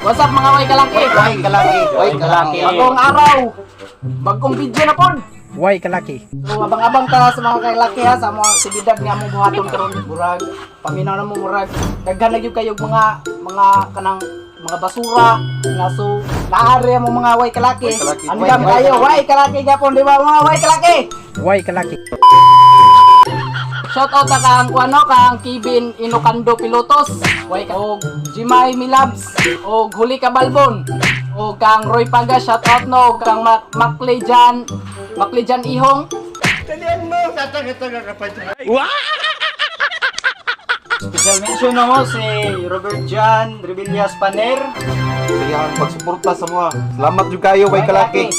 What's up mga way kalaki? Way kalaki. Bagong araw. Bagong video na pod. Way kalaki. So abang-abang ta sa mga kalaki ha sa mga aktibidad nga among buhaton karon murag paminaw na mo murag daghan na gyud kayo mga kanang mga basura nga so naari mo mga way kalaki. Andam kayo way kalaki gyapon di ba mga way kalaki? Way kalaki. Shout out kang kuano kang Kevin Inokando Pilotos, way og Jimay Milabs og Huli Kabalbon og kang Roy Paga shout out no kang Maklejan Ihong. Special mention na mo si Robert Jan Rebillas Paner. Kaya pagsuporta sa mga. Salamat jud kayo way kalaki.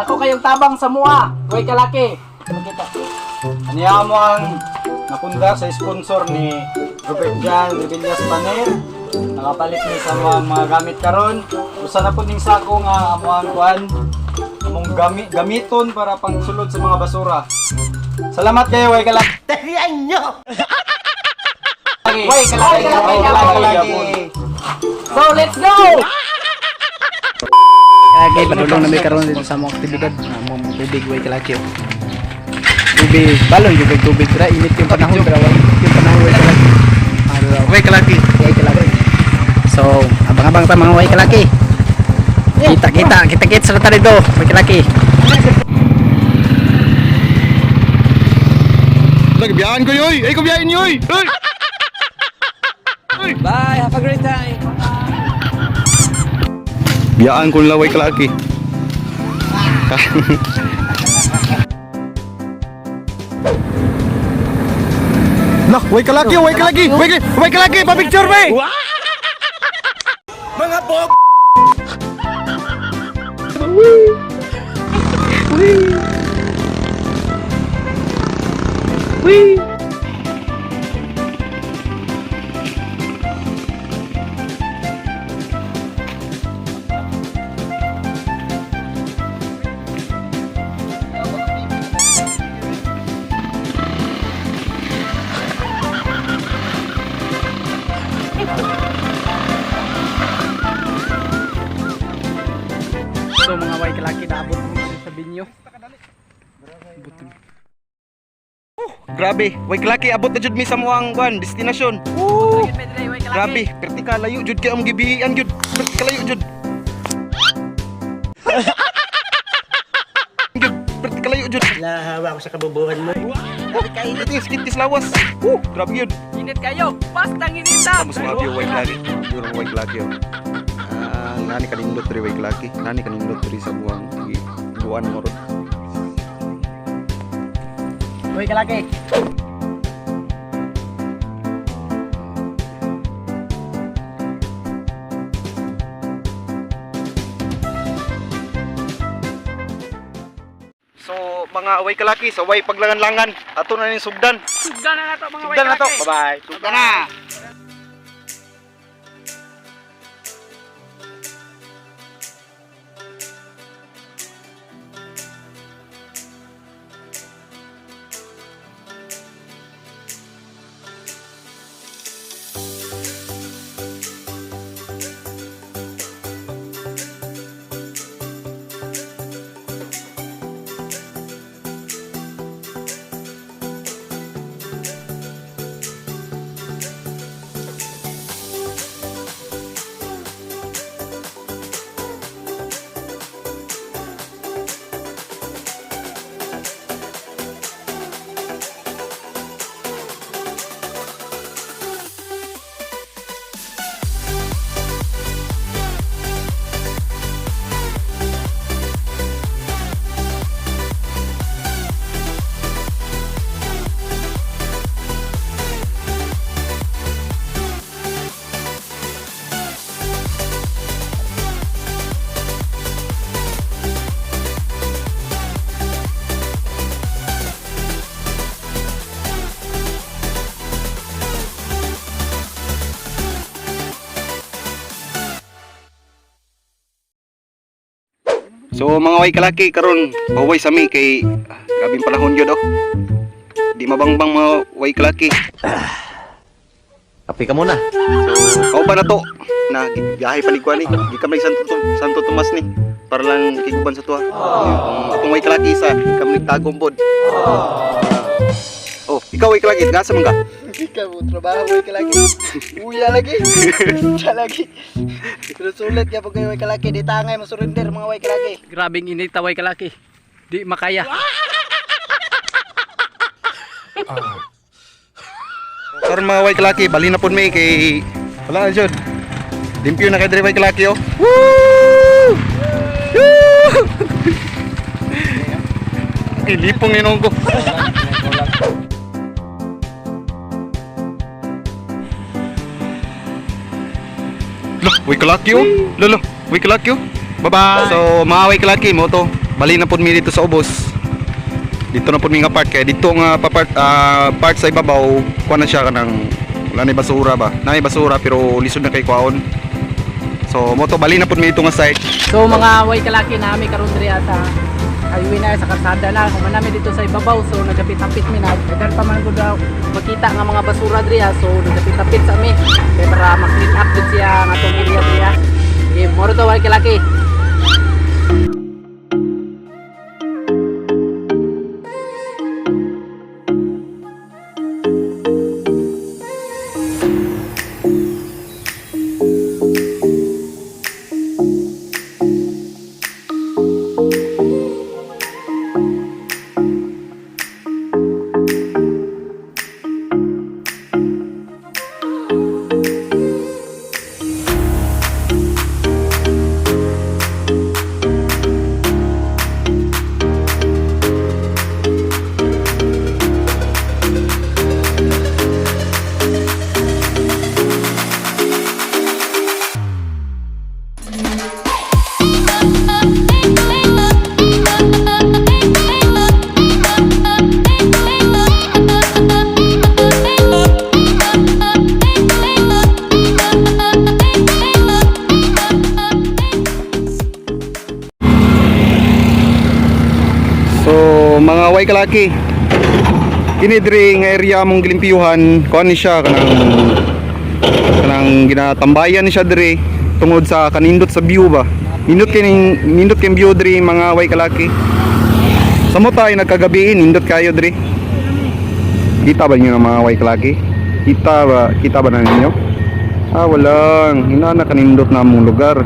Nako kayong tabang sa mua, way kalaki. Makita. Aniya mo ang napunda sa sponsor ni Robert Jan Rebillas Paner. Nakapalit ni sa mga gamit karon. Usa na pud ning sako nga amo ang kuan. Among gamiton para pangsulod sa mga basura. Salamat kayo way kalaki. Way kalaki. So let's go. Kaya padulong na may karon dito sa mga aktibidad. Mga tubig way kalaki. Tubig, balon yung tubig dira init yung panahon dira yung panahon way kalaki. Way kalaki. Way kalaki. So, abang-abang ta mga way kalaki. Kita sa tali do, way kalaki. Lagi biyahan ko yoy! Ay ko biyahin yoy! Bye, have a great time. Biyaan ko nila way kalaki. Nah, way kalaki, pa-picture be! Mga bog! So mga way kalaki naabot mo sa binyo. Grabe, way kalaki, abot na jud mi sa muang kuan destinasyon. Grabe, vertikal layo jud kay ang gibihian jud. Vertikal layo jud. Vertikal layo jud. Lahawa ko sa kabubuhan mo. Kitis lawas. Grabe yun. Init kayo. Basta inita. Mas mga view way kalaki. Yung way kalaki oh. Nani kanindot diri way kalaki. Nani kanindot diri sa buang buwan mo ron. Way kalaki. So mga way kalaki, sa way paglangan-langan, ato na ning sugdan. Sugdan na nato mga way Sugdan na to. kalaki. Bye-bye. Sugdan na. So mga way kalaki karon baway sami kay grabing panahon yun oh. Di mabangbang mga way kalaki. kape ka muna. So, kauban na to. Na gahay pa ni Kuan ni. Di kami Santo Tomas ni. Para lang kiguban sa tuwa. Atong way kalaki isa, kami nagtagong pod. Oh, ikaw way kalaki, gasa man ka? Ikaw mo trabaho way kalaki. Uya lagi. Uya lagi. Pero sulit ya pag way kalaki di tangay mo surrender mga way kalaki. Grabing init way kalaki. Di makaya. Karon mga way kalaki, bali na pod may kay wala na jud. Limpyo na kay diri way kalaki oh. Woo! Ilipong ninong ko. Loh, way kalaki oh. Lolo, way kalaki oh. Bye-bye. So, mga way kalaki mo to. Bali na pod mi dito sa ubos. Dito na pod mi nga part kay dito nga part sa ibabaw, kuha na siya kanang wala na basura ba. Na basura pero lisod na kay kwaon. So, mo to bali na pod mi dito nga site. So mga way kalaki na kami karon diri sa highway na sa kalsada na kung namin dito sa ibabaw so nagapit-apit mi na dagan pa man ko daw makita nga mga basura diri so nagapit-apit sa mi kay para ma-clean up din siya nga atong area diri. Okay, moro to way kalaki. So, mga way kalaki. Kini diri nga area mong gilimpiyuhan, kuan ni siya kanang ginatambayan ni siya diri tungod sa kanindot sa view ba. Nindot kay view diri mga way kalaki. Sa mo tayo nagkagabi nindot kayo diri. Kita ba niyo mga way kalaki? Kita ba na ninyo? Ah, walang. Hinana kanindot na mong lugar.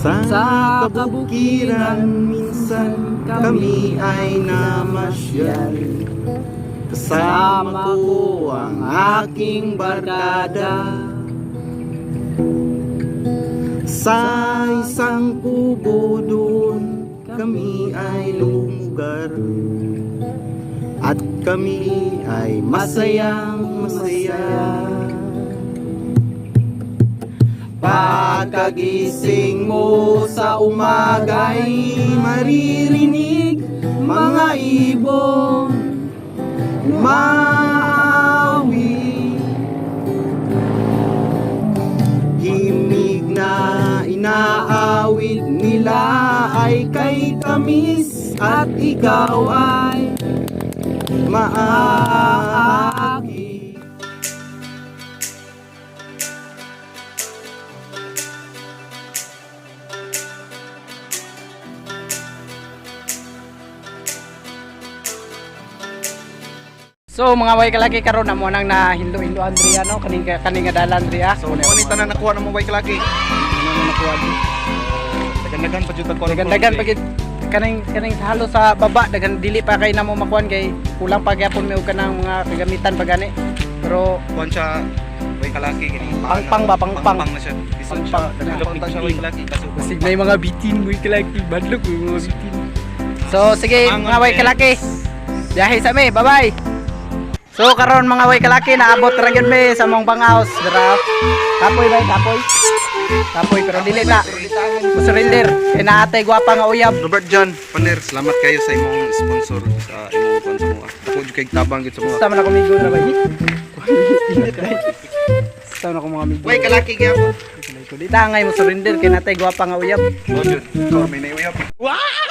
Sa kabukiran minsan kami ay namasyal. Kasama ko ang aking barkada. Sa isang kubo doon kami ay lumugar. At kami ay masayang masaya. Pagkagising mo sa umaga'y maririnig mga ibon umaawi. Himig na inaawit nila ay kay tamis at ikaw ay maaaki. So mga way kalaki karon na mo nang na hinlo-hinlo Andrea no kaning nga dalan Andrea. So, mo ni tanan nakuha ng mga way kalaki. Ano nakuha di? Dagan-dagan pa jud ta Dagan pagit kaning halo sa baba dagan dili pa kay namo makuan kay kulang pa gyapon mi og kanang mga kagamitan pa gani. Pero kuan siya way kalaki gini. Pangpang ba, pangpang. na siya. Bisan Pangpang. siya. Dalilok ta siya way kalaki kaso basig na yung mga bitin way kalaki badlok yung mga bitin. So sige mga way kalaki. Biyahe sa mi, bye-bye. So karon mga way kalaki naabot ra gyud mi sa mong banghouse dira. Kapoy bay, kapoy pero dili na. Surrender kay naatay gwapa nga uyab. Robert John Paner, salamat kayo sa imong sponsor sa imong sponsor mo. Ako jud kay tabang gid sa mga. Sama na kumigo na bay. Sama na ko mga amigo. Way kalaki gyapon. Di tangay mo surrender kay natay gwapa nga uyab. Oh jud, ko may nauyap. Wow!